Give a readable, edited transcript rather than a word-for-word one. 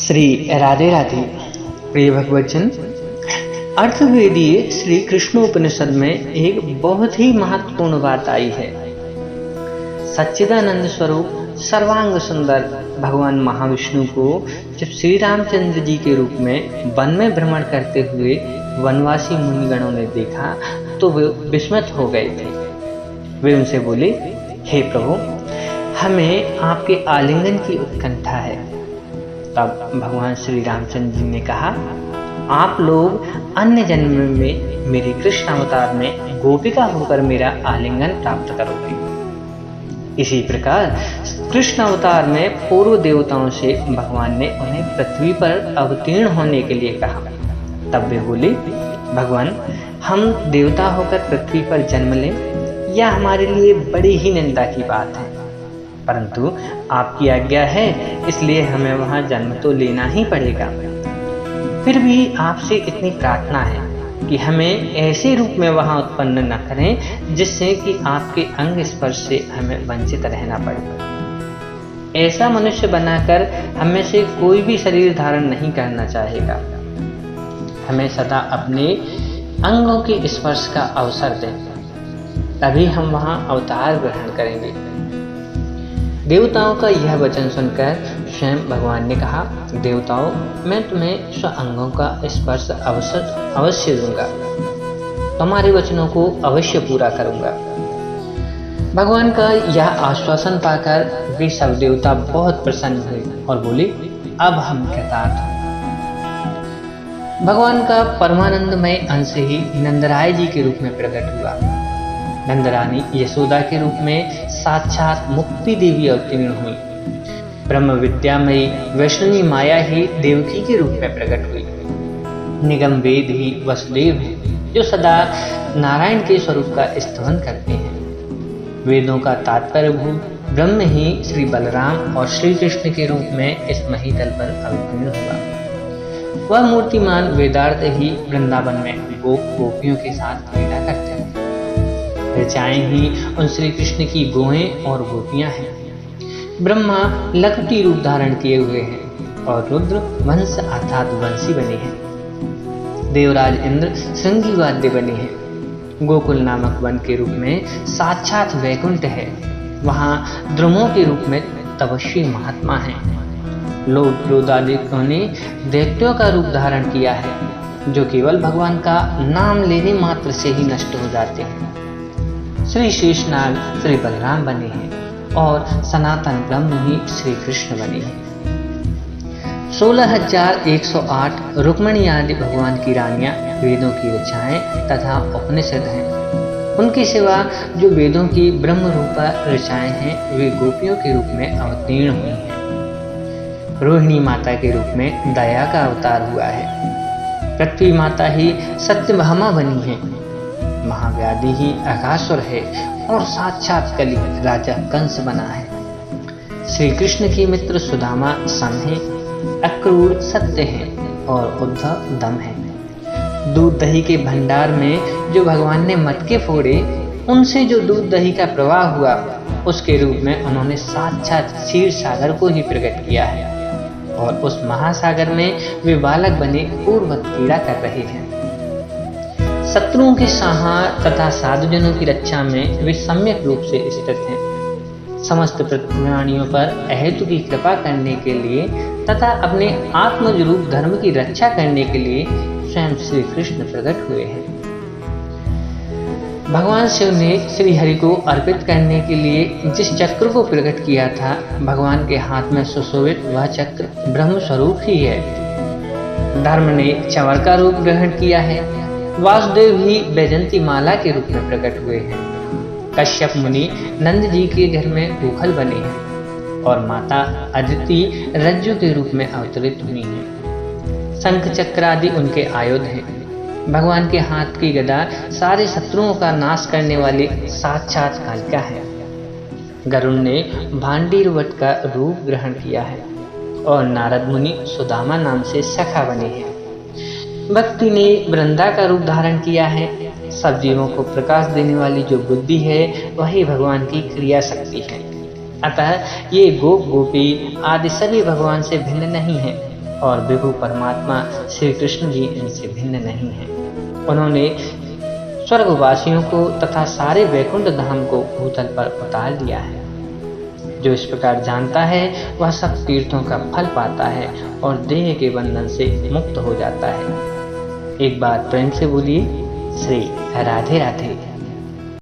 श्री राधे राधे। प्रिय भगवतजन, अर्थवेदीय श्री कृष्णोपनिषद में एक बहुत ही महत्वपूर्ण बात आई है। सच्चिदानंद स्वरूप सर्वांग सुंदर भगवान महाविष्णु को जब श्री रामचंद्र जी के रूप में वन में भ्रमण करते हुए वनवासी मुनिगणों ने देखा तो वे विस्मित हो गए थे। वे उनसे बोले, हे प्रभु, हमें आपके आलिंगन की उत्कंठा है। तब भगवान श्री रामचंद्र जी ने कहा, आप लोग अन्य जन्म में मेरे कृष्ण अवतार में गोपिका होकर मेरा आलिंगन प्राप्त करोगे। इसी प्रकार कृष्ण अवतार में पूर्व देवताओं से भगवान ने उन्हें पृथ्वी पर अवतीर्ण होने के लिए कहा। तब वे बोले, भगवान, हम देवता होकर पृथ्वी पर जन्म लें यह हमारे लिए बड़ी ही निंदा की बात है, परंतु आपकी आज्ञा है, इसलिए हमें वहां जन्म तो लेना ही पड़ेगा। फिर भी आपसे इतनी प्रार्थना है कि हमें ऐसे रूप में वहां उत्पन्न न करें जिससे कि आपके अंग स्पर्श से हमें वंचित रहना पड़े। ऐसा मनुष्य बनाकर हमें से कोई भी शरीर धारण नहीं करना चाहेगा। हमें सदा अपने अंगों के स्पर्श का अवसर दें, तभी हम वहां अवतार ग्रहण करेंगे। देवताओं का यह वचन सुनकर स्वयं भगवान ने कहा, देवताओं, मैं तुम्हें स्व अंगों का स्पर्श अवश्य दूंगा, तुम्हारे वचनों को अवश्य पूरा करूंगा। भगवान का यह आश्वासन पाकर वे सब देवता बहुत प्रसन्न हुए और बोले, अब हम कृतार्थ हैं। भगवान का परमानंदमय अंश ही नंदराय जी के रूप में प्रकट हुआ। नंदरानी यशोदा के रूप में साक्षात मुक्ति देवी अवतीर्ण हुई। ब्रह्म विद्यामयी वैष्णवी माया ही देवकी के रूप में प्रकट हुई। निगम वेद ही वसुदेव है, जो सदा नारायण के स्वरूप का स्तवन करते हैं। वेदों का तात्पर्यभूत ब्रह्म ही श्री बलराम और श्री कृष्ण के रूप में इस महीतल पर अवतीर्ण हुआ। वह मूर्तिमान वेदार्थ ही वृंदावन में गोपियों के साथ लीला करते हैं। ऋचाएं ही उन श्री कृष्ण की गोहें और गोपियां हैं। ब्रह्मा लकटी रूप धारण किए हुए हैं और रुद्र वंश अर्थात वंशी बने हैं। देवराज इंद्र श्रृंगी वाद्य बने हैं। गोकुल नामक वन के रूप में साक्षात वैकुंठ है। वहां द्रुमों के रूप में तपस्वी महात्मा हैं। लोभ क्रोधादिकों ने दैत्यों का रूप धारण किया है, जो केवल भगवान का नाम लेने मात्र से ही नष्ट हो जाते हैं। श्री शेषनाग श्री बलराम बने हैं और सनातन ब्रह्म ही श्री कृष्ण बने हैं। 16,108 रुक्मणी आदि भगवान की रानियां वेदों की ऋचाएं तथा उपनिषद हैं। उनके सिवा जो वेदों की ब्रह्म रूपा ऋचाएं हैं, वे गोपियों के रूप में अवतीर्ण हुई हैं। रोहिणी माता के रूप में दया का अवतार हुआ है। पृथ्वी माता ही सत्यभामा बनी है। महाव्याधि ही अकासुर है और साक्षात कली राजा कंस बना है। श्री कृष्ण की मित्र सुदामा सम है, अक्रूर सत्य है और उद्धव दम है। दूध दही के भंडार में जो भगवान ने मटके फोड़े, उनसे जो दूध दही का प्रवाह हुआ, उसके रूप में उन्होंने साक्षात क्षीर सागर को ही प्रकट किया है और उस महासागर में वे बालक बने पूर्ववत क्रीड़ा कर रहे हैं। शत्रुओं के संहार तथा साधुजनों की रक्षा में वे सम्यक रूप से स्थित हैं। समस्त प्राणियों पर अहेतु की कृपा करने के लिए तथा अपने आत्मज रूप धर्म की रक्षा करने के लिए स्वयं श्री कृष्ण प्रकट हुए हैं। भगवान शिव ने श्री हरि को अर्पित करने के लिए जिस चक्र को प्रकट किया था, भगवान के हाथ में सुशोभित वह चक्र ब्रह्म स्वरूप ही है। धर्म ने चंवर का रूप ग्रहण किया है। वासुदेव ही वैजंती माला के रूप में प्रकट हुए हैं। कश्यप मुनि नंद जी के घर में ऊखल बने हैं और माता अदिति रज्जु के रूप में अवतरित हुई हैं। शंख चक्र आदि उनके आयुध हैं। भगवान के हाथ की गदा सारे शत्रुओं का नाश करने वाली साक्षात कालिका है। गरुड़ ने भांडीर वट का रूप ग्रहण किया है और नारद मुनि सुदामा नाम से सखा बने हैं। भक्ति ने वृंदा का रूप धारण किया है। सब जीवों को प्रकाश देने वाली जो बुद्धि है, वही भगवान की क्रिया शक्ति है। अतः ये गोप गोपी आदि सभी भगवान से भिन्न नहीं है। और विभु परमात्मा श्री कृष्ण जी इनसे भिन्न नहीं हैं। उन्होंने स्वर्गवासियों को तथा सारे वैकुंठ धाम को भूतल पर उतार दिया है। जो इस प्रकार जानता है वह सब तीर्थों का फल पाता है और देह के बंधन से मुक्त हो जाता है। एक बार प्रेम से बोलिए श्री राधे राधे।